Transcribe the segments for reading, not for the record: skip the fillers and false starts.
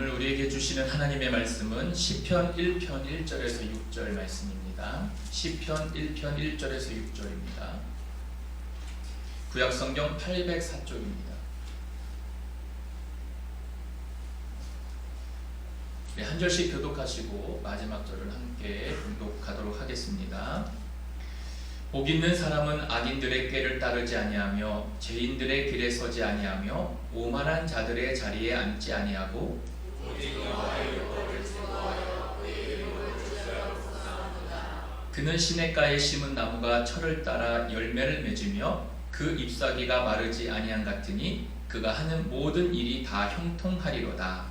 오늘 우리에게 주시는 하나님의 말씀은 시편 1편 1절에서 6절 말씀입니다. 시편 1편 1절에서 6절입니다. 구약성경 804쪽입니다. 네, 한 절씩 교독하시고 마지막 절을 함께 봉독하도록 하겠습니다. 복 있는 사람은 악인들의 꾀를 따르지 아니하며 죄인들의 길에 서지 아니하며 오만한 자들의 자리에 앉지 아니하고 그는 시냇가에 심은 나무가 철을 따라 열매를 맺으며 그 잎사귀가 마르지 아니한 같으니 그가 하는 모든 일이 다 형통하리로다.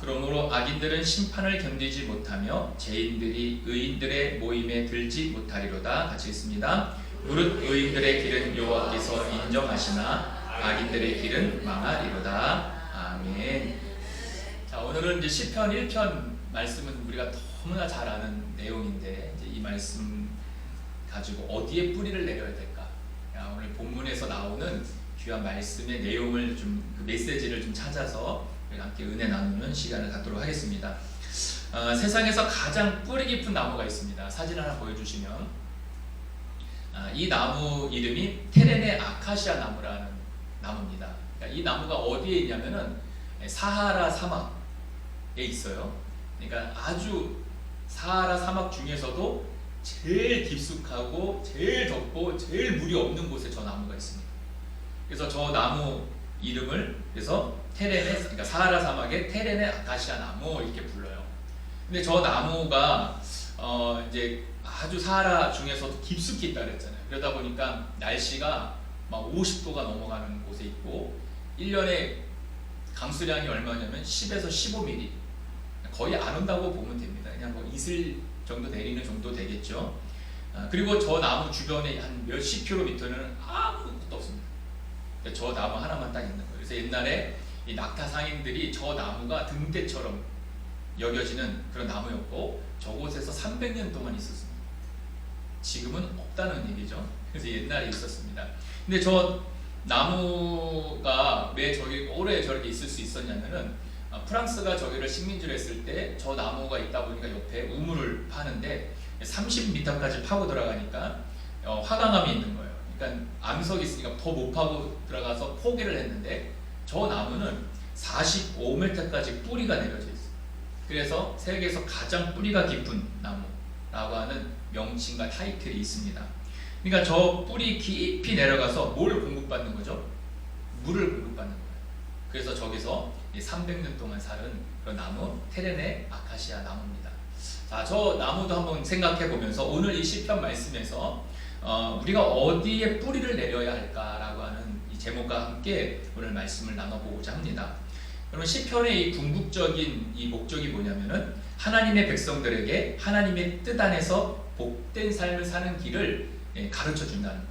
그러므로 악인들은 심판을 견디지 못하며 죄인들이 의인들의 모임에 들지 못하리로다. 같이 읽습니다. 무릇 의인들의 길은 여호와께서 인정하시나 악인들의 길은 망하리로다. 아멘. 자, 오늘은 이제 시편 1편 말씀은 우리가 너무나 잘 아는 내용인데 이제 이 말씀 가지고 어디에 뿌리를 내려야 될까? 오늘 본문에서 나오는 귀한 말씀의 내용을 좀 그 메시지를 좀 찾아서 함께 은혜 나누는 시간을 갖도록 하겠습니다. 세상에서 가장 뿌리 깊은 나무가 있습니다. 사진 하나 보여주시면 이 나무 이름이 테레네 아카시아 나무라는 나무입니다. 그러니까 이 나무가 어디에 있냐면은 사하라 사막에 있어요. 그러니까 아주 사하라 사막 중에서도 제일 깊숙하고 제일 덥고 제일 물이 없는 곳에 저 나무가 있습니다. 그래서 저 나무 이름을 그래서 테레네, 그러니까 사하라 사막의 테레네 아카시아 나무 이렇게 불러요. 근데 저 나무가 이제 아주 사하라 중에서도 깊숙이 있다 그랬잖아요. 그러다 보니까 날씨가 막 50도가 넘어가는 곳에 있고 1년에 강수량이 얼마냐면 10에서 15mm, 거의 안 온다고 보면 됩니다. 그냥 뭐 이슬 정도 내리는 정도 되겠죠. 그리고 저 나무 주변에 한 몇십 킬로미터는 아무것도 없습니다. 저 나무 하나만 딱 있는 거예요. 그래서 옛날에 이 낙타 상인들이 저 나무가 등대처럼 여겨지는 그런 나무였고 저곳에서 300년 동안 있었습니다. 지금은 없다는 얘기죠. 그래서 옛날에 있었습니다. 근데 저 나무가 왜 저기 오래 저렇게 있을 수 있었냐면은 프랑스가 저기를 식민지를 했을 때 저 나무가 있다 보니까 옆에 우물을 파는데 30m까지 파고 들어가니까 화강암이 있는 거예요. 그러니까 암석이 있으니까 더 못 파고 들어가서 포기를 했는데 저 나무는 45m까지 뿌리가 내려져 있어요. 그래서 세계에서 가장 뿌리가 깊은 나무라고 하는 명칭과 타이틀이 있습니다. 그러니까 저 뿌리 깊이 내려가서 뭘 공급받는 거죠? 물을 공급받는 거예요. 그래서 저기서 300년 동안 사는 그런 나무 테레네 아카시아 나무입니다. 자, 저 나무도 한번 생각해 보면서 오늘 이 시편 말씀에서 우리가 어디에 뿌리를 내려야 할까라고 하는 이 제목과 함께 오늘 말씀을 나눠보고자 합니다. 그러면 시편의 이 궁극적인 이 목적이 뭐냐면은 하나님의 백성들에게 하나님의 뜻 안에서 복된 삶을 사는 길을 가르쳐 준다는 거예요.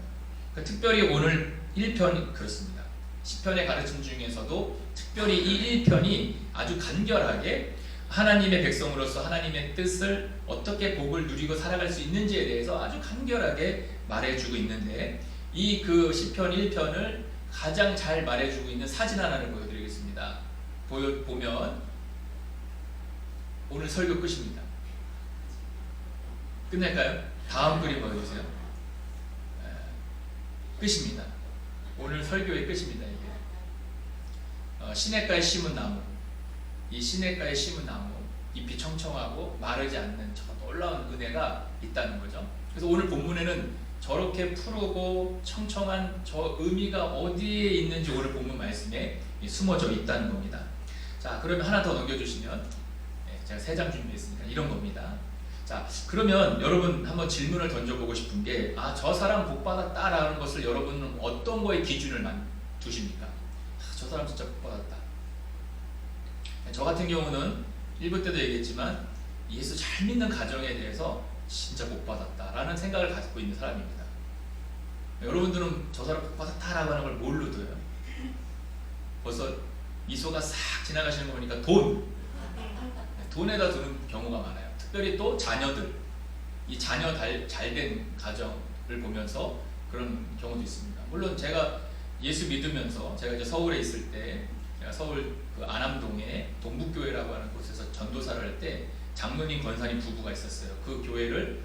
그러니까 특별히 오늘 1편이 그렇습니다. 시편의 가르침 중에서도 특별히 이 1편이 아주 간결하게 하나님의 백성으로서 하나님의 뜻을 어떻게 복을 누리고 살아갈 수 있는지에 대해서 아주 간결하게 말해주고 있는데 이 그 시편 1편을 가장 잘 말해주고 있는 사진 하나를 보여드리겠습니다. 보면 오늘 설교 끝입니다. 끝낼까요? 다음 그림 보여주세요. 끝입니다. 오늘 설교의 끝입니다. 이게 시냇가에 심은 나무, 이 시냇가에 심은 나무 잎이 청청하고 마르지 않는 저 놀라운 은혜가 있다는 거죠. 그래서 오늘 본문에는 저렇게 푸르고 청청한 저 의미가 어디에 있는지 오늘 본문 말씀에 숨어져 있다는 겁니다. 자, 그러면 하나 더 넘겨주시면 제가 3장 준비했으니까 이런 겁니다. 자, 그러면 여러분 한번 질문을 던져보고 싶은 게 저 사람 복받았다라는 것을 여러분은 어떤 거에 기준을 두십니까? 저 사람 진짜 복받았다. 저 같은 경우는 1부 때도 얘기했지만 예수 잘 믿는 가정에 대해서 진짜 복받았다라는 생각을 가지고 있는 사람입니다. 여러분들은 저 사람 복받았다라고 하는 걸 뭘로 둬요? 벌써 미소가 싹 지나가시는 거 보니까 돈에다 두는 경우가 많아요. 특별히 또 자녀들, 이 자녀 잘된 가정을 보면서 그런 경우도 있습니다. 물론 제가 예수 믿으면서 제가 이제 서울에 있을 때 제가 서울 그 안암동에 동북교회라고 하는 곳에서 전도사를 할 때 장로님 권사님 부부가 있었어요. 그 교회를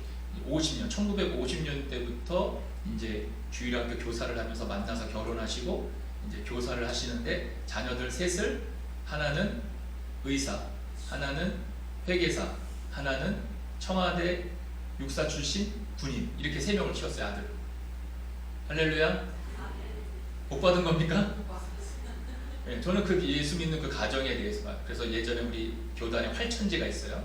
1950년대부터 이제 주일학교 교사를 하면서 만나서 결혼하시고 이제 교사를 하시는데 자녀들 셋을 하나는 의사, 하나는 회계사, 하나는 청와대 육사 출신 군인 이렇게 3명을 키웠어요. 아들. 할렐루야. 복 받은 겁니까? 네, 저는 그 예수 믿는 그 가정에 대해서 그래서 예전에 우리 교단에 활천지가 있어요.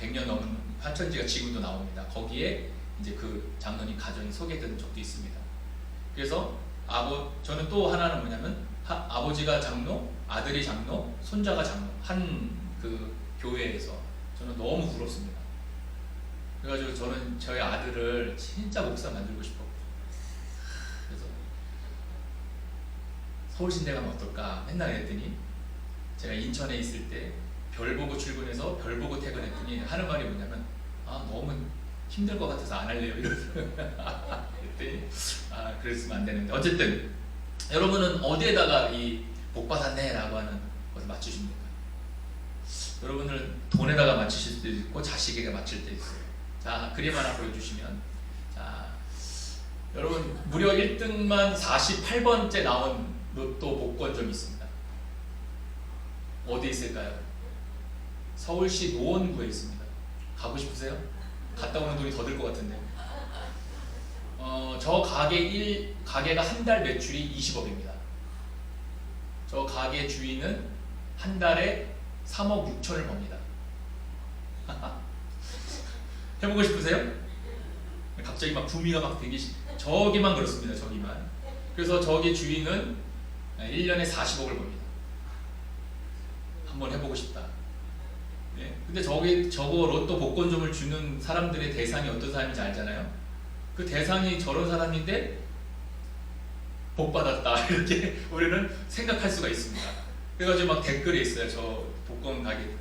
100년 넘은 활천지가 지금도 나옵니다. 거기에 이제 그 장로님 가정이 소개된 적도 있습니다. 그래서 저는 또 하나는 뭐냐면 아버지가 장로, 아들이 장로, 손자가 장로 한 그 교회에서 저는 너무 부럽습니다. 그래가지고 저는 저희 아들을 진짜 목사 만들고 싶어. 그래서 서울신대 가면 어떨까 맨날 했더니 제가 인천에 있을 때 별 보고 출근해서 별 보고 퇴근했더니 하는 말이 뭐냐면 너무 힘들 것 같아서 안 할래요 이러더라고요. 그랬더니 그랬으면 안 되는데 어쨌든 여러분은 어디에다가 이 복 받았네 라고 하는 것을 맞추십니까? 여러분은 돈에다가 맞추실 수도 있고 자식에게 맞출 때 있어요. 자, 그림 하나 보여주시면 자, 여러분 무려 1등만 48번째 나온 로또 복권점이 있습니다. 어디 있을까요? 서울시 노원구에 있습니다. 가고 싶으세요? 갔다 오는 돈이 더 들 것 같은데. 저 가게가 한 달 매출이 20억입니다. 저 가게 주인은 한 달에 3억 6천을 법니다. 해보고 싶으세요? 갑자기 막 구미가 막 되기 저기만 그렇습니다. 저기만. 그래서 저기 주인은 1년에 40억을 법니다. 한번 해보고 싶다. 네. 근데 저거 로또 복권점을 주는 사람들의 대상이 어떤 사람인지 알잖아요. 그 대상이 저런 사람인데 복 받았다 이렇게 우리는 생각할 수가 있습니다. 그래가지고 막 댓글에 있어요. 저 복권 가게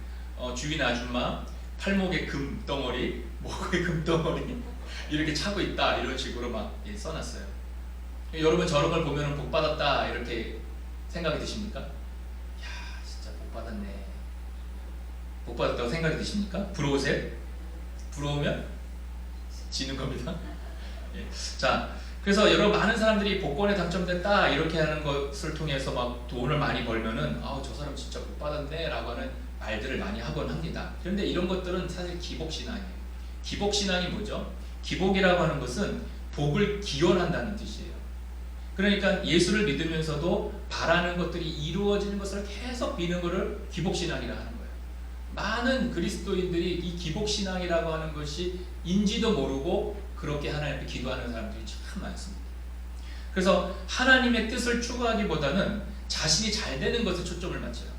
주인 아줌마 팔목에 금덩어리, 목에 금덩어리 이렇게 차고 있다 이런 식으로 막 써놨어요. 여러분 저런 걸 보면 복 받았다 이렇게 생각이 드십니까? 야 진짜 복 받았네. 복 받았다고 생각이 드십니까? 부러우세요? 부러우면 지는 겁니다. 예. 자, 그래서 여러분 많은 사람들이 복권에 당첨됐다 이렇게 하는 것을 통해서 막 돈을 많이 벌면은 저 사람 진짜 복 받았네 라고 하는 말들을 많이 하곤 합니다. 그런데 이런 것들은 사실 기복신앙이에요. 기복신앙이 뭐죠? 기복이라고 하는 것은 복을 기원한다는 뜻이에요. 그러니까 예수를 믿으면서도 바라는 것들이 이루어지는 것을 계속 비는 것을 기복신앙이라 하는 거예요. 많은 그리스도인들이 이 기복신앙이라고 하는 것이 인지도 모르고 그렇게 하나님께 기도하는 사람들이 참 많습니다. 그래서 하나님의 뜻을 추구하기보다는 자신이 잘 되는 것에 초점을 맞춰요.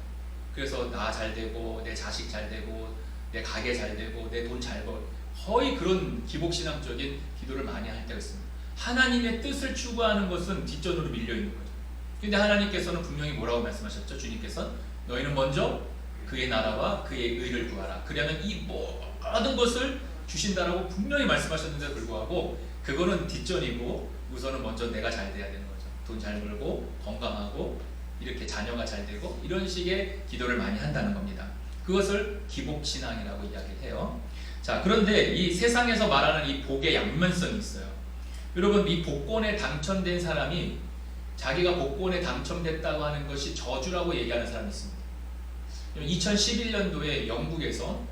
그래서 나 잘 되고 내 자식 잘 되고 내 가게 잘 되고 내 돈 잘 벌 거의 그런 기복신앙적인 기도를 많이 할 때가 있습니다. 하나님의 뜻을 추구하는 것은 뒷전으로 밀려 있는 거죠. 근데 하나님께서는 분명히 뭐라고 말씀하셨죠? 주님께서는 너희는 먼저 그의 나라와 그의 의를 구하라. 그러면 이 모든 것을 주신다라고 분명히 말씀하셨는데도 불구하고 그거는 뒷전이고 우선은 먼저 내가 잘 돼야 되는 거죠. 돈 잘 벌고 건강하고 이렇게 자녀가 잘 되고 이런 식의 기도를 많이 한다는 겁니다. 그것을 기복신앙이라고 이야기를 해요. 자, 그런데 이 세상에서 말하는 이 복의 양면성이 있어요. 여러분 이 복권에 당첨된 사람이 자기가 복권에 당첨됐다고 하는 것이 저주라고 얘기하는 사람이 있습니다. 2011년도에 영국에서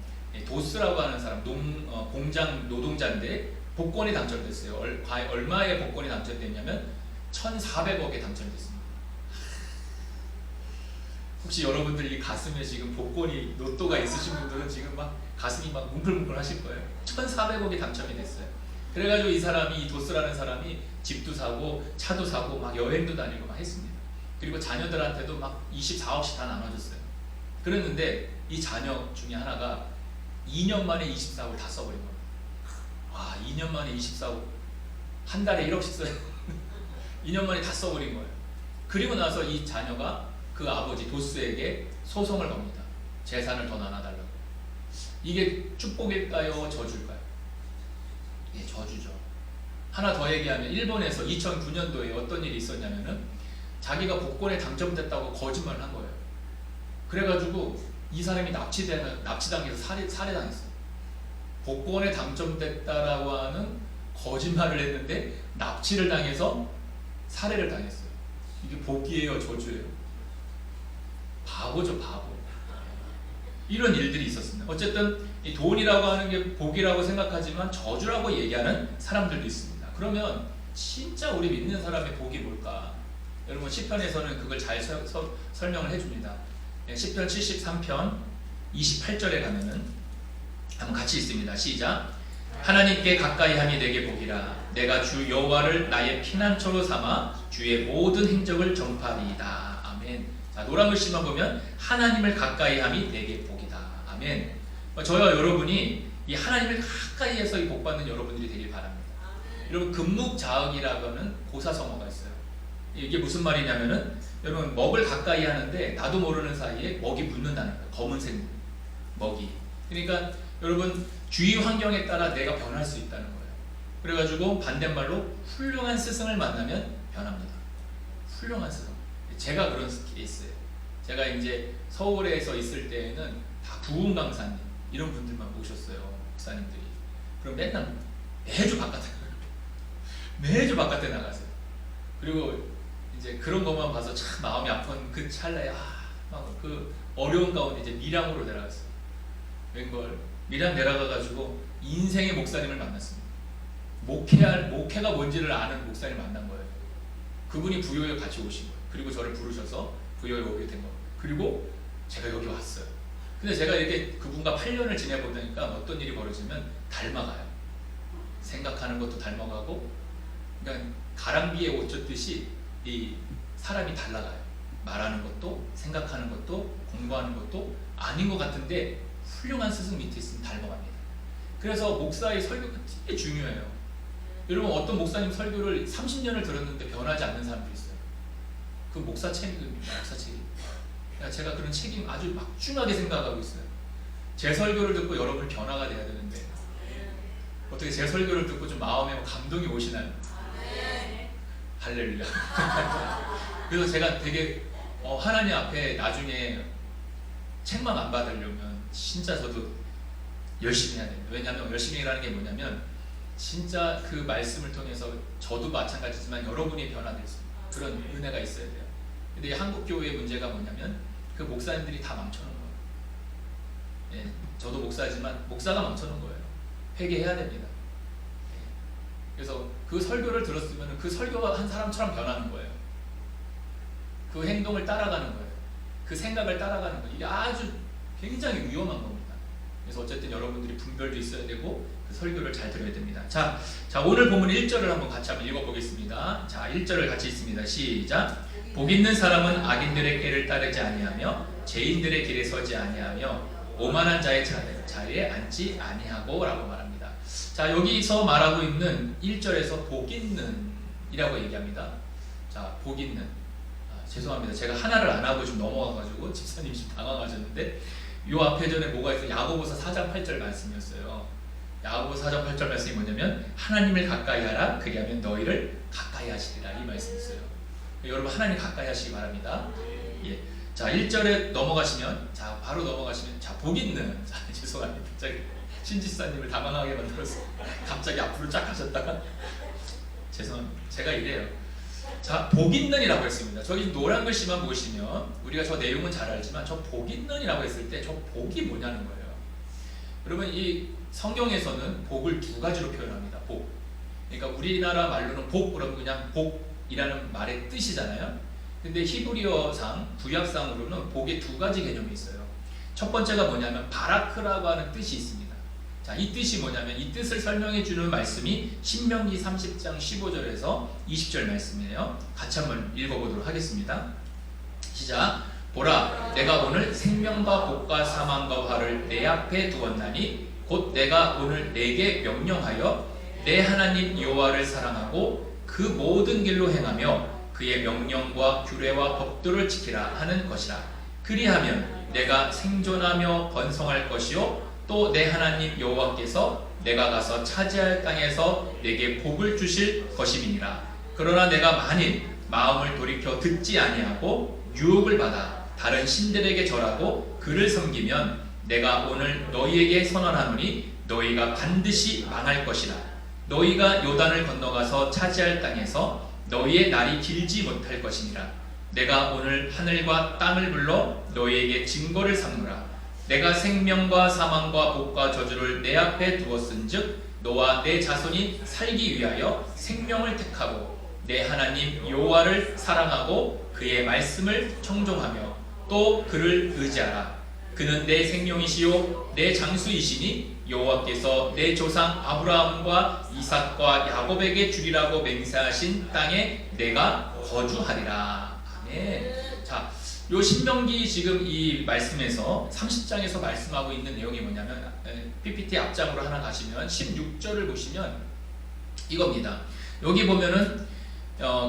도스라고 하는 사람 공장 노동자인데 복권에 당첨됐어요. 얼마의 복권에 당첨됐냐면 1,400억에 당첨됐습니다. 혹시 여러분들 이 가슴에 지금 복권이 로또가 있으신 분들은 지금 막 가슴이 막 뭉클뭉클 하실 거예요. 1,400억이 당첨이 됐어요. 그래가지고 이 도스라는 사람이 집도 사고 차도 사고 막 여행도 다니고 막 했습니다. 그리고 자녀들한테도 막 24억씩 다 나눠줬어요. 그랬는데 이 자녀 중에 하나가 2년 만에 24억을 다 써버린 겁니다. 와, 2년 만에 24억 한 달에 1억씩 써요. 2년 만에 다 써버린 거예요. 그리고 나서 이 자녀가 그 아버지 도스에게 소송을 겁니다. 재산을 더 나눠달라고. 이게 축복일까요? 저주일까요? 예, 저주죠. 하나 더 얘기하면 일본에서 2009년도에 어떤 일이 있었냐면은 자기가 복권에 당첨됐다고 거짓말을 한 거예요. 그래가지고 이 사람이 납치당해서 살해당했어요. 복권에 당첨됐다라고 하는 거짓말을 했는데 납치를 당해서 살해를 당했어요. 이게 복이에요, 저주예요? 바보죠, 바보. 이런 일들이 있었습니다. 어쨌든 이 돈이라고 하는 게 복이라고 생각하지만 저주라고 얘기하는 사람들도 있습니다. 그러면 진짜 우리 믿는 사람의 복이 뭘까? 여러분 시편에서는 그걸 잘 설명을 해줍니다. 시편 73편 28절에 가면은 한번 같이 읽습니다. 시작. 하나님께 가까이함이 내게 복이라. 내가 주 여호와를 나의 피난처로 삼아 주의 모든 행적을 전파하리이다. 아멘. 자, 노란 글씨만 보면 하나님을 가까이함이 내게 복이다. 아멘. 저와 여러분이 이 하나님을 가까이해서 이 복 받는 여러분들이 되길 바랍니다. 여러분 금묵자흑이라고 하는 고사성어가 있어요. 이게 무슨 말이냐면은 여러분 먹을 가까이 하는데 나도 모르는 사이에 먹이 붙는다는 거예요. 검은색 먹이. 그러니까 여러분 주위 환경에 따라 내가 변할 수 있다는 거예요. 그래가지고 반대말로 훌륭한 스승을 만나면 변합니다. 훌륭한 스승. 제가 그런 케이스예요. 제가 이제 서울에서 있을 때에는 다 부흥 강사님 이런 분들만 모셨어요. 목사님들이. 그럼 맨날 매주 바깥에 나가세요. 그리고 이제 그런 것만 봐서 참 마음이 아픈 그 찰나에 막 그 어려운 가운데 이제 밀양으로 내려갔어요. 웬걸 밀양 내려가가지고 인생의 목사님을 만났습니다. 목회가 뭔지를 아는 목사님 만난 거예요. 그분이 부요에 같이 오신 거예요. 그리고 저를 부르셔서 부요에 오게 된 거예요. 그리고 제가 여기 왔어요. 근데 제가 이렇게 그분과 8년을 지내보니까 어떤 일이 벌어지면 닮아가요. 생각하는 것도 닮아가고, 그러니까 가랑비에 옷 젖듯이 이 사람이 달라가요. 말하는 것도, 생각하는 것도, 공부하는 것도 아닌 것 같은데 훌륭한 스승 밑에 있으면 닮아갑니다. 그래서 목사의 설교가 되게 중요해요. 여러분 어떤 목사님 설교를 30년을 들었는데 변하지 않는 사람도 있어요. 그 목사 책임입니다. 목사 책임. 제가 그런 책임 아주 막중하게 생각하고 있어요. 제 설교를 듣고 여러분 변화가 돼야 되는데 어떻게 제 설교를 듣고 좀 마음에 감동이 오시나요? 할렐루야. 그래서 제가 되게 하나님 앞에 나중에 책망 안 받으려면 진짜 저도 열심히 해야 됩니다. 왜냐하면 열심히 일하는 게 뭐냐면 진짜 그 말씀을 통해서 저도 마찬가지지만 여러분이 변화될 수 있는 그런 은혜가 있어야 돼요. 근데 이 한국교회의 문제가 뭐냐면 그 목사님들이 다 망쳐놓은 거예요. 예, 저도 목사지만 목사가 망쳐놓은 거예요. 회개해야 됩니다. 예, 그래서 그 설교를 들었으면 그 설교한 사람처럼 변하는 거예요. 그 행동을 따라가는 거예요. 그 생각을 따라가는 거예요. 이게 아주 굉장히 위험한 겁니다. 그래서 어쨌든 여러분들이 분별도 있어야 되고 그 설교를 잘 들어야 됩니다. 자, 오늘 본문 1절을 한번 읽어보겠습니다. 자, 1절을 같이 읽습니다. 시작. 복 있는 사람은 악인들의 꾀를 따르지 아니하며 죄인들의 길에 서지 아니하며 오만한 자의 자리에 앉지 아니하고 라고 말합니다. 자, 여기서 말하고 있는 1절에서 복 있는 이라고 얘기합니다. 자, 복 있는. 죄송합니다. 제가 하나를 안 하고 좀 넘어가가지고 집사님이 좀 당황하셨는데 요 앞에 전에 뭐가 있어요? 야고보서 4장 8절 말씀이었어요. 야고보서 4장 8절 말씀이 뭐냐면 하나님을 가까이 하라 그리하면 너희를 가까이 하시리라 이 말씀이 있어요. 여러분 하나님 가까이 하시기 바랍니다. 예. 자 1절에 넘어가시면 바로 넘어가시면 복 있는 죄송합니다. 갑자기 신지사님을 당황하게 만들었어요. 갑자기 앞으로 쫙 가셨다가 죄송합니다. 제가 이래요. 자, 복 있는이라고 했습니다. 저기 노란 글씨만 보시면 우리가 저 내용은 잘 알지만 저 복 있는이라고 했을 때 저 복이 뭐냐는 거예요. 여러분 이 성경에서는 복을 두 가지로 표현합니다. 복. 그러니까 우리나라 말로는 복 그러면 그냥 복이라는 말의 뜻이잖아요. 근데 히브리어상 구약상으로는 복의 두 가지 개념이 있어요. 첫 번째가 뭐냐면 바라크라고 하는 뜻이 있습니다. 자, 이 뜻이 뭐냐면 이 뜻을 설명해 주는 말씀이 신명기 30장 15절에서 20절 말씀이에요. 같이 한번 읽어보도록 하겠습니다. 시작. 보라, 내가 오늘 생명과 복과 사망과 화를 내 앞에 두었나니 곧 내가 오늘 내게 명령하여 내 하나님 여호와를 사랑하고 그 모든 길로 행하며 그의 명령과 규례와 법도를 지키라 하는 것이라. 그리하면 내가 생존하며 번성할 것이요 또 내 하나님 여호와께서 내가 가서 차지할 땅에서 내게 복을 주실 것임이니라. 그러나 내가 만일 마음을 돌이켜 듣지 아니하고 유혹을 받아 다른 신들에게 절하고 그를 섬기면 내가 오늘 너희에게 선언하노니 너희가 반드시 망할 것이라. 너희가 요단을 건너가서 차지할 땅에서 너희의 날이 길지 못할 것이니라. 내가 오늘 하늘과 땅을 불러 너희에게 증거를 삼노라. 내가 생명과 사망과 복과 저주를 내 앞에 두었은즉 너와 내 자손이 살기 위하여 생명을 택하고 내 하나님 여호와를 사랑하고 그의 말씀을 청종하며 또 그를 의지하라. 그는 내 생명이시요 내 장수이시니 여호와께서 내 조상 아브라함과 이삭과 야곱에게 주리라고 맹세하신 땅에 내가 거주하리라. 아멘. 자, 요 신명기 지금 이 말씀에서 30장에서 말씀하고 있는 내용이 뭐냐면 PPT 앞장으로 하나 가시면 16절을 보시면 이겁니다. 여기 보면은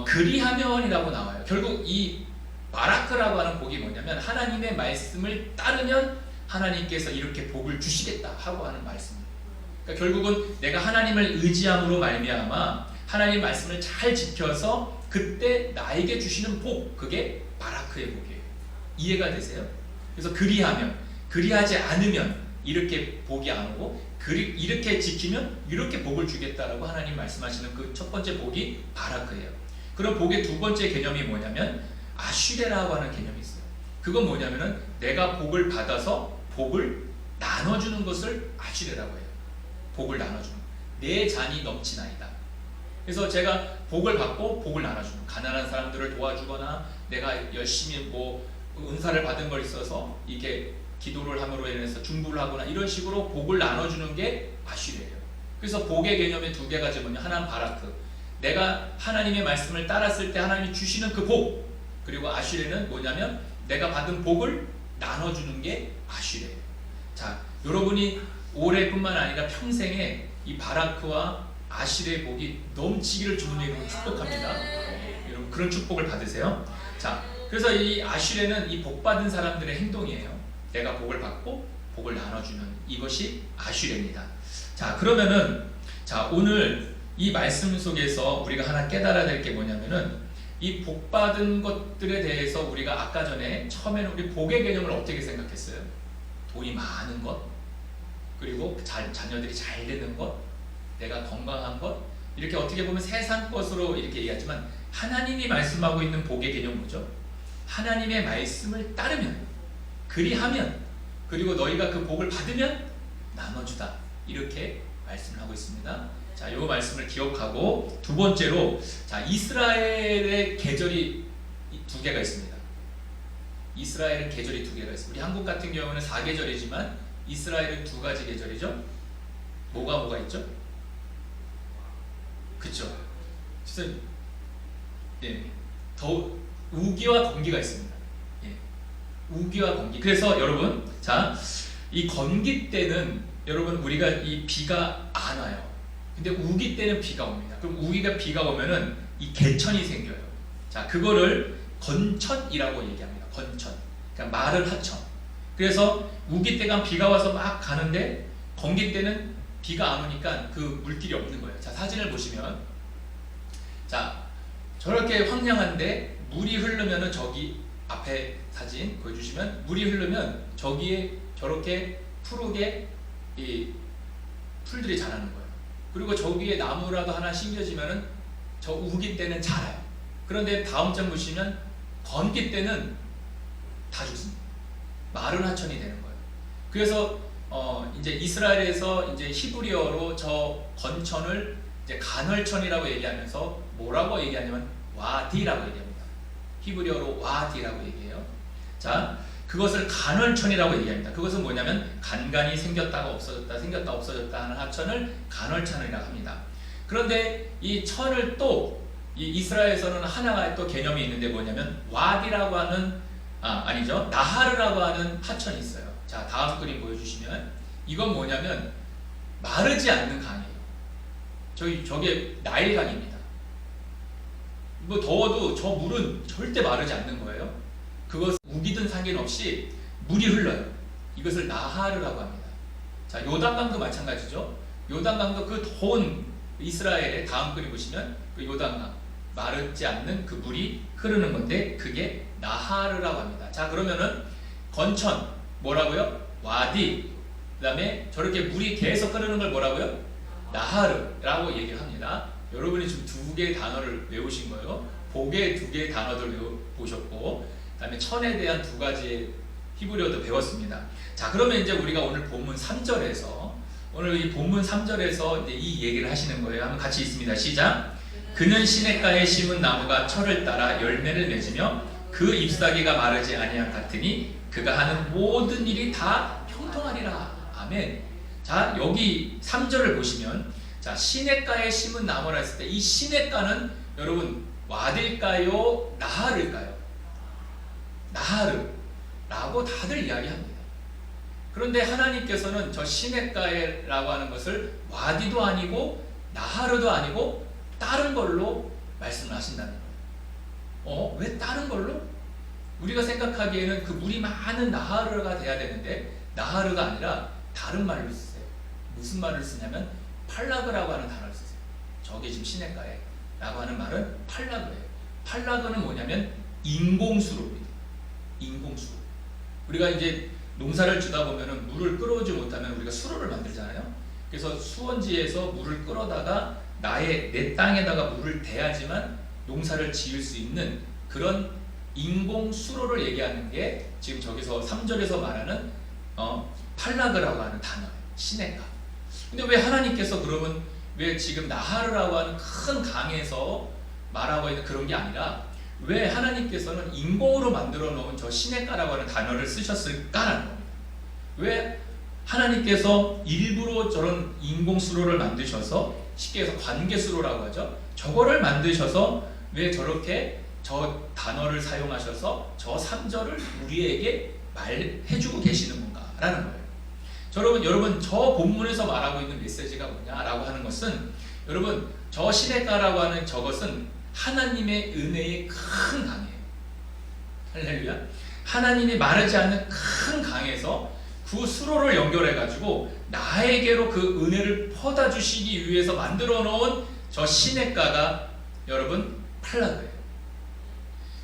그리하면이라고 나와요. 결국 이 바라크라고 하는 복이 뭐냐면 하나님의 말씀을 따르면 하나님께서 이렇게 복을 주시겠다 하고 하는 말씀입니다. 그러니까 결국은 내가 하나님을 의지함으로 말미암아 하나님 말씀을 잘 지켜서 그때 나에게 주시는 복, 그게 바라크의 복이에요. 이해가 되세요? 그래서 그리하면, 그리하지 않으면 이렇게 복이 안 오고 이렇게 지키면 이렇게 복을 주겠다라고 하나님 말씀하시는 그 첫 번째 복이 바라크예요. 그럼 복의 두 번째 개념이 뭐냐면 아슈레라고 하는 개념이 있어요. 그건 뭐냐면은 내가 복을 받아서 복을 나눠주는 것을 아슈레라고 해요. 복을 나눠주는, 내 잔이 넘치나이다. 그래서 제가 복을 받고 복을 나눠주는, 가난한 사람들을 도와주거나 내가 열심히 뭐 은사를 받은 걸 있어서 이게 기도를 함으로 인해서 중부를 하거나 이런 식으로 복을 나눠주는 게 아슈레예요. 그래서 복의 개념의 두 개가 뭐냐, 하나는 바라크, 내가 하나님의 말씀을 따랐을 때 하나님이 주시는 그 복, 그리고 아슈레는 뭐냐면 내가 받은 복을 나눠주는 게 아슈레예요. 자, 여러분이 올해뿐만 아니라 평생에 이 바라크와 아슈레의 복이 넘치기를 주님의 이름으로 축복합니다. 여러분 그런 축복을 받으세요. 자, 그래서 이 아슈레는 이 복받은 사람들의 행동이에요. 내가 복을 받고 복을 나눠주는, 이것이 아슈레입니다. 자, 그러면은 자, 오늘 이 말씀 속에서 우리가 하나 깨달아야 될 게 뭐냐면은 이 복받은 것들에 대해서 우리가 아까 전에 처음에는 우리 복의 개념을 어떻게 생각했어요? 돈이 많은 것, 그리고 자녀들이 잘 되는 것, 내가 건강한 것, 이렇게 어떻게 보면 세상 것으로 이렇게 얘기하지만 하나님이 말씀하고 있는 복의 개념은 뭐죠? 하나님의 말씀을 따르면, 그리하면, 그리고 너희가 그 복을 받으면 나눠주다, 이렇게 말씀을 하고 있습니다. 자, 이 말씀을 기억하고 두 번째로, 자, 이스라엘의 계절이 두 개가 있습니다. 이스라엘은 계절이 두 개가 있습니다. 우리 한국 같은 경우는 4계절이지만 이스라엘은 두 가지 계절이죠. 뭐가 있죠? 그쵸? 그래서 예, 더 우기와 건기가 있습니다. 예, 우기와 건기. 그래서 여러분, 자, 이 건기 때는 여러분 우리가 이 비가 안 와요. 근데 우기 때는 비가 옵니다. 그럼 우기가 비가 오면은 이 개천이 생겨요. 자, 그거를 건천이라고 얘기합니다. 건천. 그러니까 마른 하천. 그래서 우기 때가 비가 와서 막 가는데 건기 때는 비가 안 오니까 그 물길이 없는 거예요. 자, 사진을 보시면, 자, 저렇게 황량한데 물이 흐르면은 저기 앞에 사진 보여주시면 물이 흐르면 저기에 저렇게 푸르게 이 풀들이 자라는 거예요. 그리고 저기에 나무라도 하나 심겨지면은 저 우기 때는 자라요. 그런데 다음 장 보시면 건기 때는 다 죽습니다. 마른 하천이 되는 거예요. 그래서 이제 이스라엘에서 이제 히브리어로 저 건천을 이제 간헐천이라고 얘기하면서 뭐라고 얘기하냐면 와디라고 얘기합니다. 히브리어로 와디라고 얘기해요. 자, 그것을 간헐천이라고 얘기합니다. 그것은 뭐냐면 간간이 생겼다가 없어졌다, 생겼다 없어졌다 하는 하천을 간헐천이라고 합니다. 그런데 이 천을 또 이 이스라엘에서는 하나가 또 개념이 있는데 뭐냐면 와디라고 하는, 아니죠, 나하르라고 하는 하천이 있어요. 자, 다음 그림 보여주시면 이건 뭐냐면 마르지 않는 강이에요. 저게 나일강입니다. 뭐 더워도 저 물은 절대 마르지 않는 거예요. 그것 우기든 상관없이 물이 흘러요. 이것을 나하르라고 합니다. 자, 요단강도 마찬가지죠. 요단강도 그 더운 이스라엘의 다음 그림 보시면 그 요단강, 마르지 않는 그 물이 흐르는 건데 그게 나하르라고 합니다. 자, 그러면은 건천 뭐라고요? 와디. 그 다음에 저렇게 물이 계속 흐르는 걸 뭐라고요? 나하르라고 얘기를 합니다. 여러분이 지금 두 개의 단어를 외우신 거예요. 복의 두 개의 단어들 보셨고, 그 다음에 천에 대한 두 가지의 히브리어도 배웠습니다. 자, 그러면 이제 우리가 오늘 본문 3절에서 오늘 이 본문 3절에서 이제 이 얘기를 하시는 거예요. 한번 같이 있습니다. 시작. 그는 시냇가에 심은 나무가 철을 따라 열매를 맺으며 그 잎사귀가 마르지 아니한 같으니 그가 하는 모든 일이 다 형통하리라. 아멘. 자, 여기 3절을 보시면, 자, 시냇가에 심은 나무라 했을 때 이 시냇가는 여러분 와딜까요? 나하르일까요? 나하르라고 다들 이야기합니다. 그런데 하나님께서는 저 시냇가라고 하는 것을 와디도 아니고 나하르도 아니고 다른 걸로 말씀을 하신다는 거예요. 왜 다른 걸로? 우리가 생각하기에는 그 물이 많은 나하르가 돼야 되는데 나하르가 아니라 다른 말로 쓰세요. 무슨 말을 쓰냐면 팔라그라고 하는 단어를 쓰세요. 저게 지금 시냇가에 라고 하는 말은 팔라그예요. 팔라그는 뭐냐면 인공수로입니다. 인공수로. 우리가 이제 농사를 주다 보면은 물을 끌어오지 못하면 우리가 수로를 만들잖아요. 그래서 수원지에서 물을 끌어다가 내 땅에다가 물을 대야지만 농사를 지을 수 있는 그런 인공수로를 얘기하는 게 지금 저기서 3절에서 말하는 팔라그라고 하는 단어예요. 시냇가. 근데 왜 하나님께서 그러면 왜 지금 나하르라고 하는 큰 강에서 말하고 있는 그런 게 아니라 왜 하나님께서는 인공으로 만들어 놓은 저 시냇가라고 하는 단어를 쓰셨을까라는 겁니다. 왜 하나님께서 일부러 저런 인공수로를 만드셔서 쉽게 해서 관계수로라고 하죠. 저거를 만드셔서 왜 저렇게 저 단어를 사용하셔서 저 3절을 우리에게 말해주고 계시는 건가라는 거예요. 여러분 저 본문에서 말하고 있는 메시지가 뭐냐라고 하는 것은 여러분 저 시냇가라고 하는 저것은 하나님의 은혜의 큰 강이에요. 할렐루야. 하나님이 마르지 않는 큰 강에서 그 수로를 연결해 가지고 나에게로 그 은혜를 퍼다 주시기 위해서 만들어 놓은 저 시냇가가 여러분 팔라그예요.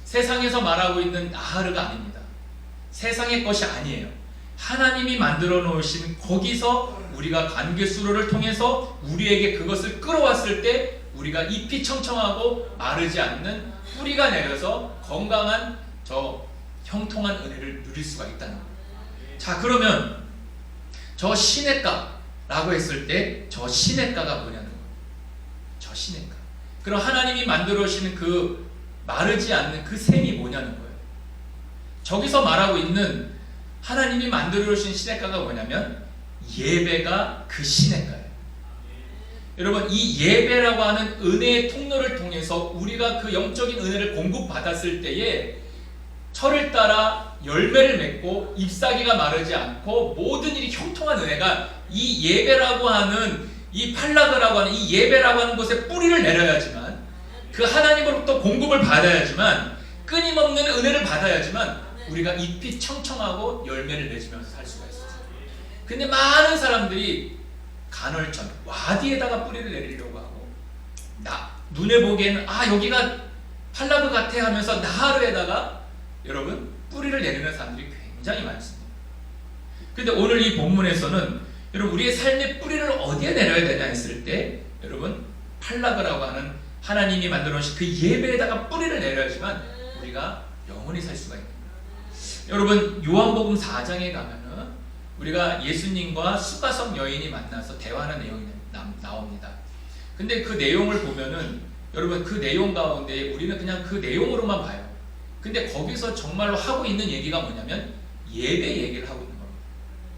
세상에서 말하고 있는 나하르가 아닙니다. 세상의 것이 아니에요. 하나님이 만들어 놓으신 거기서 우리가 관계수로를 통해서 우리에게 그것을 끌어왔을 때 우리가 잎이 청청하고 마르지 않는 뿌리가 내려서 건강한 저 형통한 은혜를 누릴 수가 있다는 거예요. 자, 그러면 저 시냇가라고 했을 때 저 시냇가가 뭐냐는 거예요. 저 시냇가. 그럼 하나님이 만들어 오시는 그 마르지 않는 그 샘이 뭐냐는 거예요. 저기서 말하고 있는 하나님이 만들어 오신 시냇가가 뭐냐면 예배가 그 시냇가예요. 여러분 이 예배라고 하는 은혜의 통로를 통해서 우리가 그 영적인 은혜를 공급받았을 때에 철을 따라 열매를 맺고 잎사귀가 마르지 않고 모든 일이 형통한 은혜가 이 예배라고 하는 이 팔라그라고 하는 이 예배라고 하는 곳에 뿌리를 내려야지만 그 하나님으로부터 공급을 받아야지만 끊임없는 은혜를 받아야지만 우리가 잎이 청청하고 열매를 맺으면서 살 수가 있어요. 근데 많은 사람들이 간헐천, 와디에다가 뿌리를 내리려고 하고 눈에 보기에는 여기가 팔라그 같아 하면서 나하르에다가 여러분 뿌리를 내리는 사람들이 굉장히 많습니다. 근데 오늘 이 본문에서는 여러분 우리의 삶의 뿌리를 어디에 내려야 되냐 했을 때 여러분 팔라그라고 하는 하나님이 만들어 놓으신 그 예배에다가 뿌리를 내려야지만 우리가 영원히 살 수가 있는 거예요. 여러분 요한복음 4장에 가면은 우리가 예수님과 수가성 여인이 만나서 대화하는 내용이 나옵니다. 근데 그 내용을 보면은 여러분 그 내용 가운데 우리는 그냥 그 내용으로만 봐요. 근데 거기서 정말로 하고 있는 얘기가 뭐냐면 예배 얘기를 하고 있는 겁니다.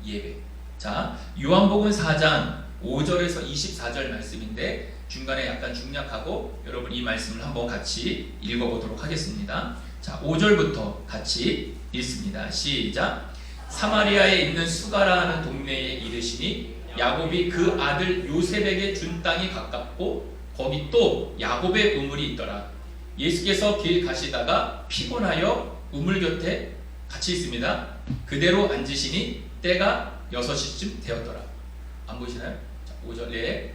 예배. 자, 요한복음 4장 5절에서 24절 말씀인데 중간에 약간 중략하고 여러분 이 말씀을 한번 같이 읽어보도록 하겠습니다. 자, 5절부터 같이 읽습니다. 시작. 사마리아에 있는 수가라 하는 동네에 이르시니 야곱이 그 아들 요셉에게 준 땅이 가깝고 거기 또 야곱의 우물이 있더라. 예수께서 길 가시다가 피곤하여 우물 곁에 같이 있습니다. 그대로 앉으시니 때가 6시쯤 되었더라. 안 보이시나요? 자, 5절에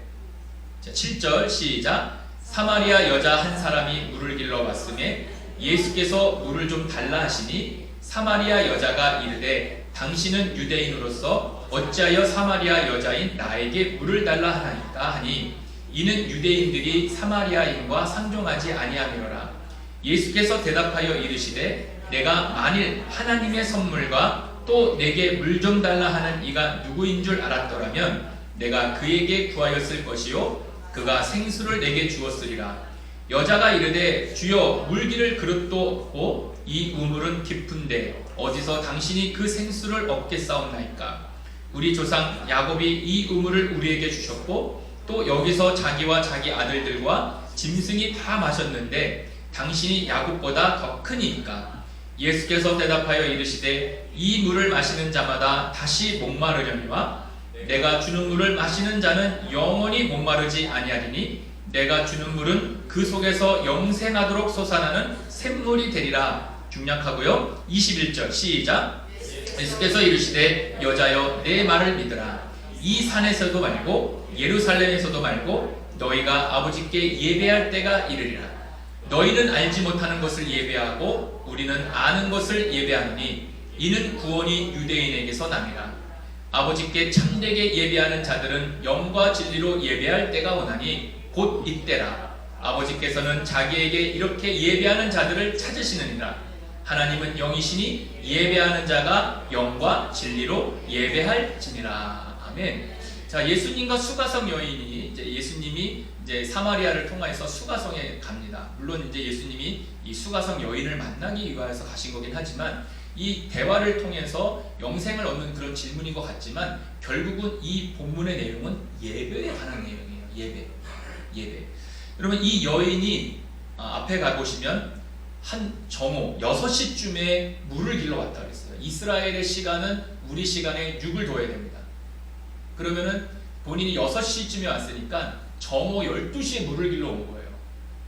자, 7절 시작. 사마리아 여자 한 사람이 물을 길러 왔음에 예수께서 물을 좀 달라 하시니 사마리아 여자가 이르되 당신은 유대인으로서 어찌하여 사마리아 여자인 나에게 물을 달라 하나이까 하니 이는 유대인들이 사마리아인과 상종하지 아니함이로라. 예수께서 대답하여 이르시되 내가 만일 하나님의 선물과 또 내게 물 좀 달라 하는 이가 누구인 줄 알았더라면 내가 그에게 구하였을 것이요 그가 생수를 내게 주었으리라. 여자가 이르되 주여 물기를 그릇도 없고 이 우물은 깊은데 어디서 당신이 그 생수를 얻겠사옵나이까. 우리 조상 야곱이 이 우물을 우리에게 주셨고 또 여기서 자기와 자기 아들들과 짐승이 다 마셨는데 당신이 야곱보다 더 크니까. 예수께서 대답하여 이르시되 이 물을 마시는 자마다 다시 목마르려니와 내가 주는 물을 마시는 자는 영원히 목마르지 아니하리니 내가 주는 물은 그 속에서 영생하도록 솟아나는 샘물이 되리라. 중략하고요. 21절 시작. 예수께서 이르시되 여자여 내 말을 믿으라. 이 산에서도 말고 예루살렘에서도 말고 너희가 아버지께 예배할 때가 이르리라. 너희는 알지 못하는 것을 예배하고 우리는 아는 것을 예배하노니 이는 구원이 유대인에게서 남이라. 아버지께 참되게 예배하는 자들은 영과 진리로 예배할 때가 오나니 곧 이때라. 아버지께서는 자기에게 이렇게 예배하는 자들을 찾으시느니라. 하나님은 영이시니 예배하는 자가 영과 진리로 예배할지니라. 아멘. 자, 예수님과 수가성 여인이 예수님이 사마리아를 통하여서 수가성에 갑니다. 물론 예수님이 이 수가성 여인을 만나기 위하여서 가신 거긴 하지만 이 대화를 통해서 영생을 얻는 그런 질문인 것 같지만 결국은 이 본문의 내용은 예배에 관한 내용이에요. 예배. 여러분 이 여인이 앞에 가보시면 한 정오 6시쯤에 물을 길러 왔다 그랬어요. 이스라엘의 시간은 우리 시간에 6을 둬야 됩니다. 그러면은 본인이 6시쯤에 왔으니까 정오 12시에 물을 길러 온 거예요.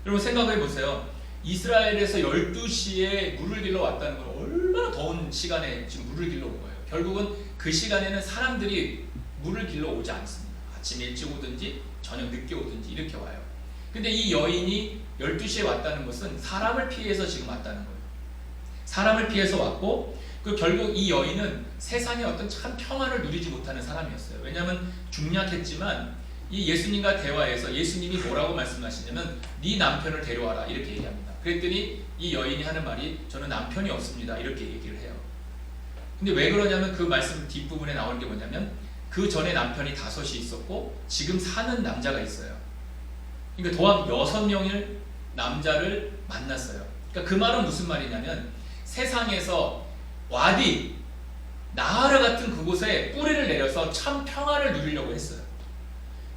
여러분 생각해 보세요. 이스라엘에서 12시에 물을 길러 왔다는 건 얼마나 더운 시간에 지금 물을 길러 온 거예요. 결국은 그 시간에는 사람들이 물을 길러 오지 않습니다. 아침 일찍 오든지 저녁 늦게 오든지 이렇게 와요. 근데 이 여인이 12시에 왔다는 것은 사람을 피해서 지금 왔다는 거예요. 사람을 피해서 왔고 결국 이 여인은 세상에 어떤 참 평안을 누리지 못하는 사람이었어요. 왜냐하면 중략했지만 이 예수님과 대화에서 예수님이 뭐라고 말씀하시냐면 네 남편을 데려와라 이렇게 얘기합니다. 그랬더니 이 여인이 하는 말이 저는 남편이 없습니다 이렇게 얘기를 해요. 근데 왜 그러냐면 그 말씀 뒷부분에 나오는 게 뭐냐면 그 전에 남편이 5이 있었고 지금 사는 남자가 있어요. 그러니까 도합 6명의 남자를 만났어요. 그러니까 그 말은 무슨 말이냐면 세상에서 와디, 나하르 같은 그곳에 뿌리를 내려서 참 평화를 누리려고 했어요.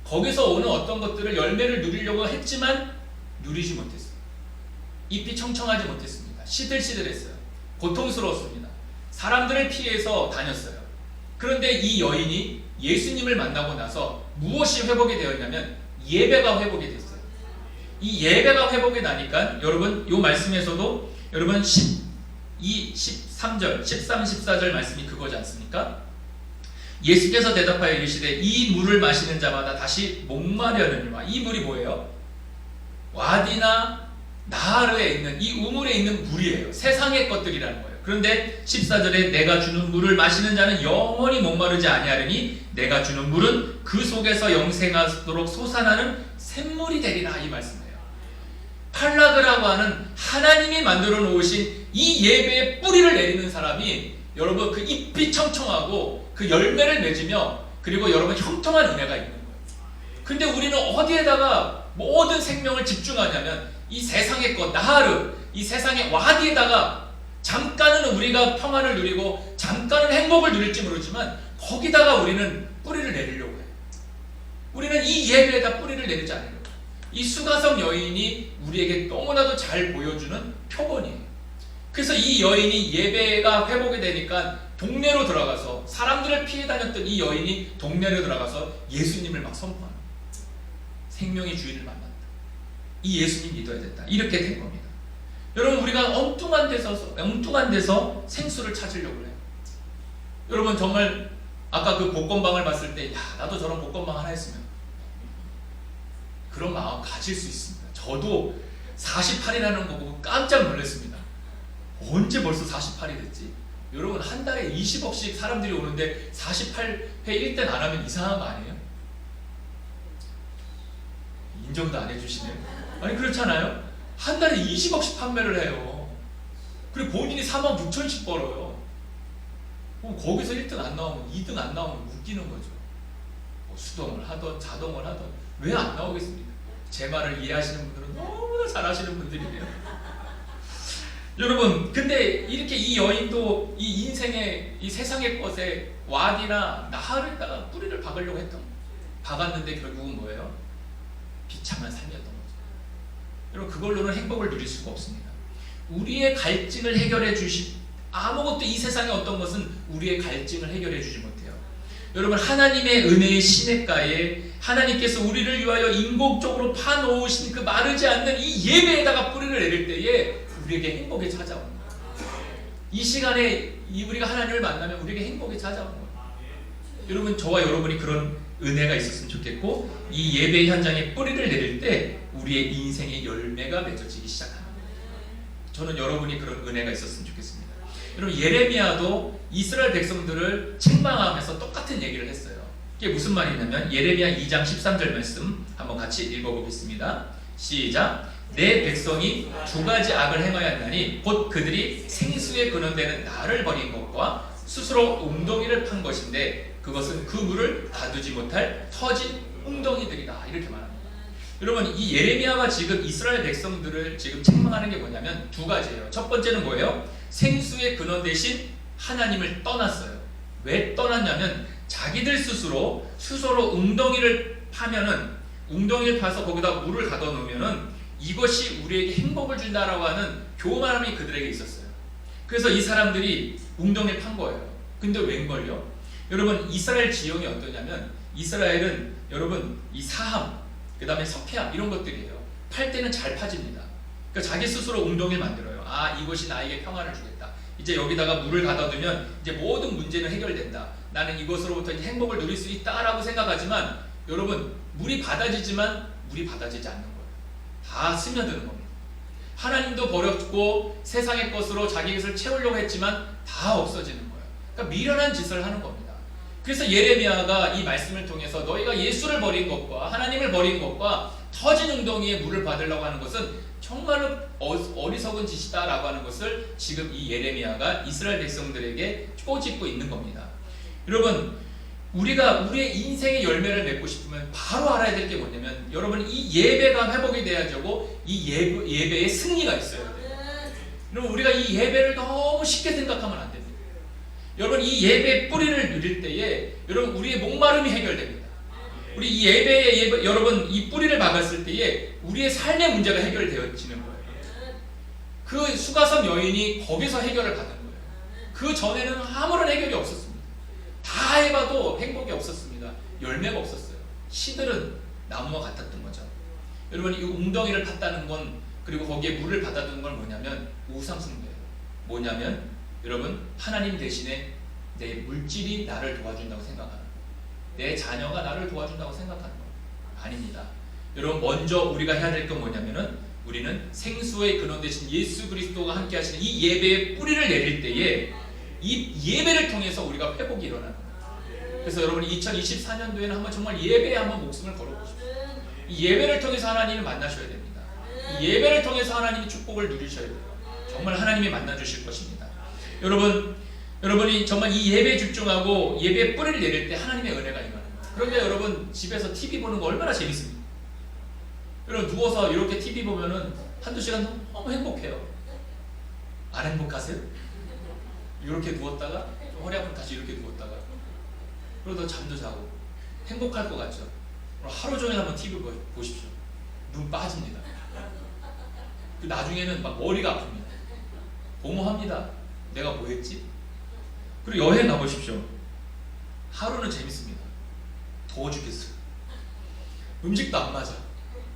거기서 오는 어떤 것들을 열매를 누리려고 했지만 누리지 못했어요. 잎이 청청하지 못했습니다. 시들시들했어요. 고통스러웠습니다. 사람들을 피해서 다녔어요. 그런데 이 여인이 예수님을 만나고 나서 무엇이 회복이 되었냐면 예배가 회복이 됐어요. 이 예배가 회복이 나니까 여러분 이 말씀에서도 여러분 12, 13절, 13, 14절 말씀이 그거지 않습니까? 예수께서 대답하여 이르시되 이 물을 마시는 자마다 다시 목마르려니와. 이 물이 뭐예요? 와디나 나하르에 있는 이 우물에 있는 물이에요. 세상의 것들이라는 거예요. 그런데 14절에 내가 주는 물을 마시는 자는 영원히 목마르지 아니하리니 내가 주는 물은 그 속에서 영생하도록 솟아나는 샘물이 되리라 이 말씀이에요. 팔라그라고 하는 하나님이 만들어 놓으신 이 예배의 뿌리를 내리는 사람이 여러분 그 잎이 청청하고 그 열매를 맺으며 그리고 여러분 형통한 은혜가 있는 거예요. 근데 우리는 어디에다가 모든 생명을 집중하냐면 이 세상의 것, 나하르, 이 세상의 와디에다가 잠깐은 우리가 평안을 누리고 잠깐은 행복을 누릴지 모르지만 거기다가 우리는 뿌리를 내리려고 해요. 우리는 이 예배에다 뿌리를 내리지 않아요. 이 수가성 여인이 우리에게 너무나도 잘 보여주는 표본이에요. 그래서 이 여인이 예배가 회복이 되니까 동네로 들어가서 사람들을 피해 다녔던 이 여인이 동네로 들어가서 예수님을 막 선포하는 거예요. 생명의 주인을 만났다. 이 예수님 믿어야 된다. 이렇게 된 겁니다. 여러분 우리가 엉뚱한 데서 생수를 찾으려고 해요. 여러분 정말 아까 그 복권방을 봤을 때 야 나도 저런 복권방 하나 했으면 그런 마음 가질 수 있습니다. 저도 48이라는 거 보고 깜짝 놀랐습니다. 언제 벌써 48이 됐지? 여러분, 한 달에 20억씩 사람들이 오는데 48회 1등 안 하면 이상한 거 아니에요? 인정도 안 해주시네요. 아니, 그렇잖아요? 한 달에 20억씩 판매를 해요. 그리고 본인이 4만 9천씩 벌어요. 그럼 거기서 1등 안 나오면, 2등 안 나오면 웃기는 거죠. 뭐 수동을 하던 자동을 하던 왜 안 나오겠습니까? 제 말을 이해하시는 분들은 너무나 잘하시는 분들이에요. 여러분, 근데 이렇게 이 여인도 이 인생의 이 세상의 것에 왓이나 나할에다가 뿌리를 박으려고 했던 거예요. 박았는데 결국은 뭐예요? 비참한 삶이었던 거죠. 여러분, 그걸로는 행복을 누릴 수가 없습니다. 우리의 갈증을 해결해 아무것도 이 세상의 어떤 것은 우리의 갈증을 해결해 주지 못해요. 여러분, 하나님의 은혜의 시냇가에 하나님께서 우리를 위하여 인공적으로 파놓으신 그 마르지 않는 이 예배에다가 뿌리를 내릴 때에 우리에게 행복이 찾아오는 거예요. 이 시간에 우리가 하나님을 만나면 우리에게 행복이 찾아오는 거예요. 여러분, 저와 여러분이 그런 은혜가 있었으면 좋겠고, 이 예배 현장에 뿌리를 내릴 때 우리의 인생의 열매가 맺어지기 시작합니다. 저는 여러분이 그런 은혜가 있었으면 좋겠습니다. 여러분, 예레미야도 이스라엘 백성들을 책망하면서 똑같은 얘기를 했어요. 이게 무슨 말이냐면, 예레미야 2장 13절 말씀 한번 같이 읽어보겠습니다. 시작. 내 백성이 두 가지 악을 행하였나니 곧 그들이 생수에 근원되는 나를 버린 것과 스스로 웅덩이를 판 것인데 그것은 그 물을 가두지 못할 터진 웅덩이들이다. 이렇게 말합니다. 여러분, 이 예레미야가 지금 이스라엘 백성들을 지금 책망하는 게 뭐냐면 두 가지예요. 첫 번째는 뭐예요? 생수의 근원 대신 하나님을 떠났어요. 왜 떠났냐면 자기들 스스로 웅덩이를 파면은, 웅덩이를 파서 거기다 물을 가둬 놓으면은 이것이 우리에게 행복을 준다라고 하는 교만함이 그들에게 있었어요. 그래서 이 사람들이 웅덩이를 판 거예요. 근데 웬걸요? 여러분, 이스라엘 지형이 어떠냐면, 이스라엘은 여러분 이 사함, 그 다음에 석회암 이런 것들이에요. 팔 때는 잘 파집니다. 그러니까 자기 스스로 웅덩이를 만들어요. 아, 이것이 나에게 평안을 주겠다. 이제 여기다가 물을 가둬두면 이제 모든 문제는 해결된다. 나는 이것으로부터 이제 행복을 누릴 수 있다라고 생각하지만, 여러분, 물이 받아지지만 물이 받아지지 않는 거예요. 다 스며드는 겁니다. 하나님도 버렸고 세상의 것으로 자기 것을 채우려고 했지만 다 없어지는 거예요. 그러니까 미련한 짓을 하는 겁니다. 그래서 예레미야가 이 말씀을 통해서 너희가 예수를 버린 것과 하나님을 버린 것과 터진 웅덩이에 물을 받으려고 하는 것은 정말로 어리석은 짓이다 라고 하는 것을 지금 이 예레미야가 이스라엘 백성들에게 꼬집고 있는 겁니다. 여러분, 우리가 우리의 인생의 열매를 맺고 싶으면 바로 알아야 될 게 뭐냐면, 여러분, 이 예배가 회복이 돼야 되고 이 예배에 승리가 있어야 돼요. 여러분, 우리가 이 예배를 너무 쉽게 생각하면 안 됩니다. 여러분, 이 예배의 뿌리를 누릴 때에 여러분 우리의 목마름이 해결됩니다. 우리 이 예배에 여러분 이 뿌리를 박았을 때에 우리의 삶의 문제가 해결되어지는 거예요. 그 수가성 여인이 거기서 해결을 받은 거예요. 그 전에는 아무런 해결이 없었습니다. 다 해봐도 행복이 없었습니다. 열매가 없었어요. 시들은 나무와 같았던 거죠. 여러분, 이 웅덩이를 팠다는 건, 그리고 거기에 물을 받아두는 건 뭐냐면 우상숭배예요. 뭐냐면 여러분, 하나님 대신에 내 물질이 나를 도와준다고 생각하는 거예요. 내 자녀가 나를 도와준다고 생각하는 거예요. 아닙니다. 여러분, 먼저 우리가 해야 될 건 뭐냐면은, 우리는 생수의 근원 대신 예수 그리스도가 함께 하시는 이 예배의 뿌리를 내릴 때에 이 예배를 통해서 우리가 회복이 일어나는 거예요. 그래서 여러분, 2024년도에는 한번 정말 예배에 한번 목숨을 걸어보십시오. 이 예배를 통해서 하나님을 만나셔야 됩니다. 이 예배를 통해서 하나님이 축복을 누리셔야 돼요. 정말 하나님이 만나주실 것입니다. 여러분이 정말 이 예배에 집중하고 예배에 뿌리를 내릴 때 하나님의 은혜가 임하는 거예요. 그런데 여러분, 집에서 TV 보는 거 얼마나 재밌습니까? 여러분, 누워서 이렇게 TV 보면은 한두 시간 너무 행복해요. 안 행복하세요? 이렇게 누웠다가 허리 아프면 다시 이렇게 누웠다가 그러다 잠도 자고 행복할 것 같죠? 하루 종일 한번 TV 보십시오. 눈 빠집니다. 나중에는 막 머리가 아픕니다. 공허합니다. 내가 뭐 했지? 그리고 여행 가보십시오. 하루는 재밌습니다. 더워 죽겠어요. 음식도 안 맞아.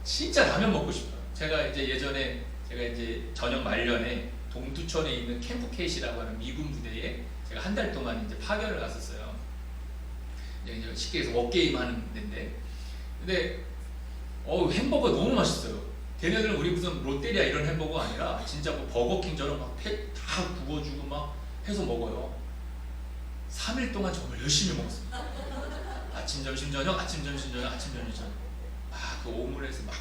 진짜 라면 먹고 싶어요. 제가 이제 저녁 말년에 동두천에 있는 캠프 케이시라고 하는 미군 부대에 제가 한 달 동안 이제 파견을 갔었어요. 이제 쉽게 해서 워게임 하는 데인데, 근데 햄버거 너무 맛있어요. 걔네들은 우리 무슨 롯데리아 이런 햄버거가 아니라 진짜 뭐 버거킹처럼 막 다 구워주고 막 해서 먹어요. 3일 동안 정말 열심히 먹었습니다. 아침, 점심, 저녁, 아침, 점심, 저녁, 아침, 점심, 저녁. 그 오므라이스 막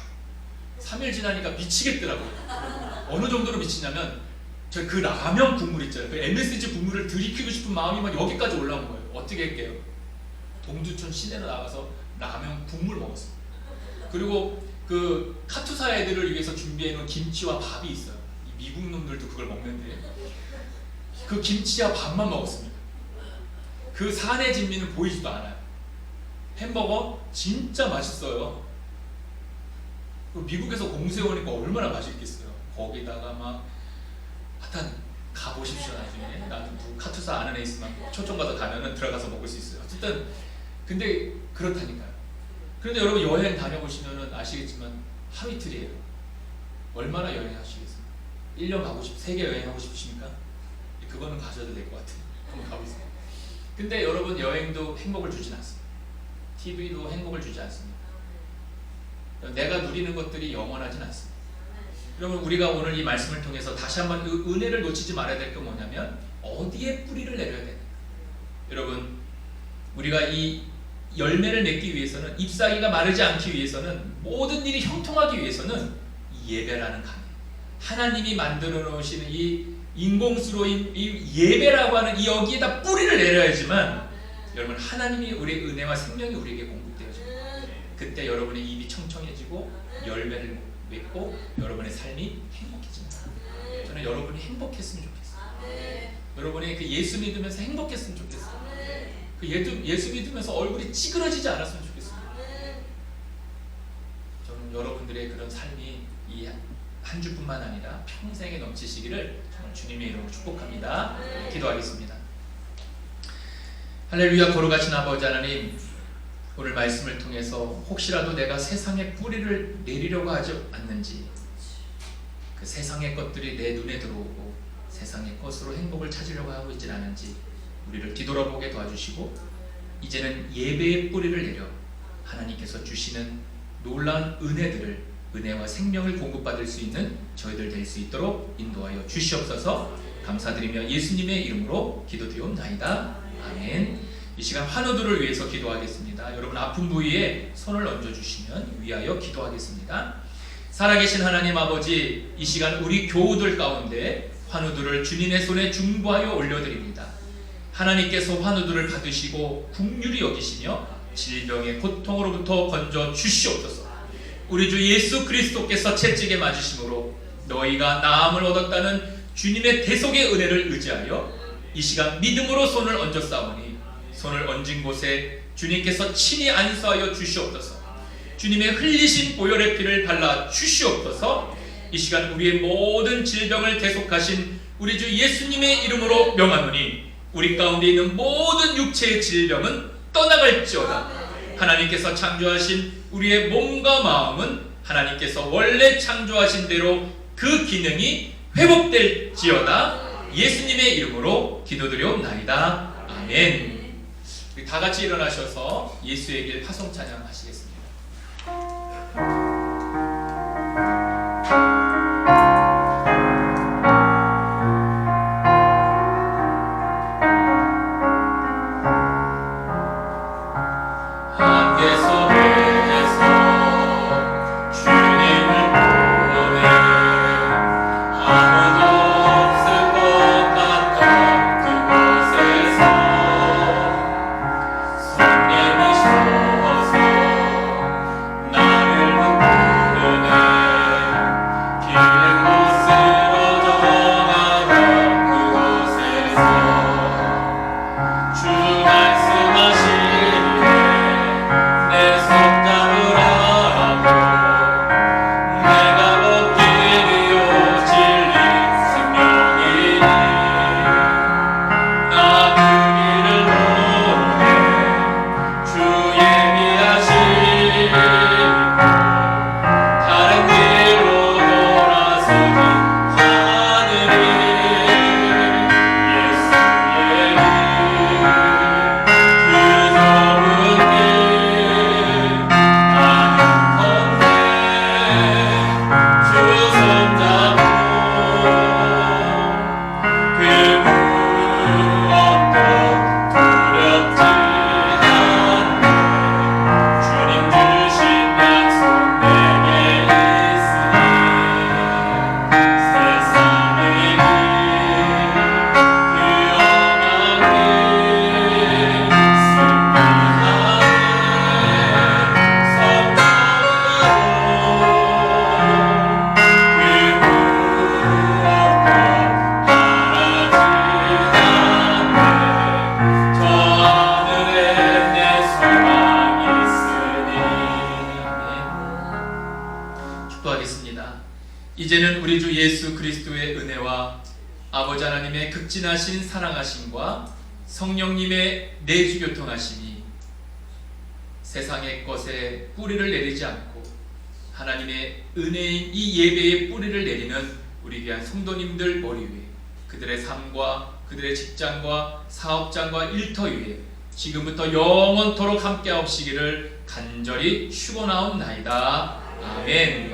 3일 지나니까 미치겠더라고요. 어느 정도로 미치냐면 저 그 라면 국물 있잖아요. 그 MSG 국물을 들이키고 싶은 마음이 막 여기까지 올라온 거예요. 어떻게 할게요? 동두천 시내로 나가서 라면 국물 먹었어요. 그리고 그 카투사 애들을 위해서 준비해놓은 김치와 밥이 있어요. 이 미국 놈들도 그걸 먹는데 그 김치와 밥만 먹었습니다. 그 산의 진미는 보이지도 않아요. 햄버거 진짜 맛있어요. 미국에서 공수해 오니까 얼마나 맛있겠어요. 거기다가 막 하여튼 가보십시오. 나중에 나도 누구 카투사 아는 애 있으면 초청 가서 가면은 들어가서 먹을 수 있어요. 어쨌든 근데 그렇다니까요. 그런데 여러분 여행 다녀보시면은 아시겠지만 하루 이틀이에요. 얼마나 여행하시겠어요? 1년 가고 세계 여행하고 싶으십니까? 그거는 가셔도 될 것 같아요. 한번 가보세요. 근데 여러분 여행도 행복을 주진 않습니다. TV도 행복을 주지 않습니다. 내가 누리는 것들이 영원하진 않습니다. 여러분 우리가 오늘 이 말씀을 통해서 다시 한번 은혜를 놓치지 말아야 될 게 뭐냐면 어디에 뿌리를 내려야 되는가. 여러분 우리가 이 열매를 맺기 위해서는 잎사귀가 마르지 않기 위해서는 모든 일이 형통하기 위해서는 이 예배라는 강 하나님이 만들어 놓으시는 이 인공수로인 이 예배라고 하는 이 여기에다 뿌리를 내려야지만 여러분 하나님이 우리의 은혜와 생명이 우리에게 공급되어집니다. 그때 여러분의 입이 청청해지고 열매를 맺고 여러분의 삶이 행복해집니다. 저는 여러분이 행복했으면 좋겠어요. 여러분이 그 예수 믿으면서 행복했으면 좋겠어요. 그 예수 믿으면서 얼굴이 찌그러지지 않았으면 좋겠어요. 저는 여러분들의 그런 삶이 이 한 주뿐만 아니라 평생에 넘치시기를 정말 주님의 이름으로 축복합니다. 기도하겠습니다. 할렐루야. 거룩하신 아버지 하나님, 오늘 말씀을 통해서 혹시라도 내가 세상에 뿌리를 내리려고 하지 않는지, 그 세상의 것들이 내 눈에 들어오고 세상의 것으로 행복을 찾으려고 하고 있지 않은지 우리를 뒤돌아보게 도와주시고, 이제는 예배의 뿌리를 내려 하나님께서 주시는 놀라운 은혜와 생명을 공급받을 수 있는 저희들 될 수 있도록 인도하여 주시옵소서. 감사드리며 예수님의 이름으로 기도드리옵나이다. 아멘. 이 시간 환우들을 위해서 기도하겠습니다. 여러분 아픈 부위에 손을 얹어주시면 위하여 기도하겠습니다. 살아계신 하나님 아버지, 이 시간 우리 교우들 가운데 환우들을 주님의 손에 중보하여 올려드립니다. 하나님께서 환우들을 받으시고 긍휼히 여기시며 질병의 고통으로부터 건져 주시옵소서. 우리 주 예수 그리스도께서 채찍에 맞으심으로 너희가 나음을 얻었다는 주님의 대속의 은혜를 의지하여 이 시간 믿음으로 손을 얹었사오니 손을 얹은 곳에 주님께서 친히 안수하여 주시옵소서. 주님의 흘리신 보혈의 피를 발라 주시옵소서. 이 시간 우리의 모든 질병을 대속하신 우리 주 예수님의 이름으로 명하노니 우리 가운데 있는 모든 육체의 질병은 떠나갈지어다. 하나님께서 창조하신 우리의 몸과 마음은 하나님께서 원래 창조하신 대로 그 기능이 회복될지어다. 예수님의 이름으로 기도드리옵나이다. 아멘. 우리 다 같이 일어나셔서 예수의 길 파송 찬양 하시겠습니다. 손님이셔서 아버지 하나님의 극진하신 사랑하심과 성령님의 내주교통하심이 세상의 것에 뿌리를 내리지 않고 하나님의 은혜인 이 예배의 뿌리를 내리는 우리 귀한 성도님들 머리 위에, 그들의 삶과 그들의 직장과 사업장과 일터 위에 지금부터 영원토록 함께하옵시기를 간절히 축원하옵나이다. 아멘.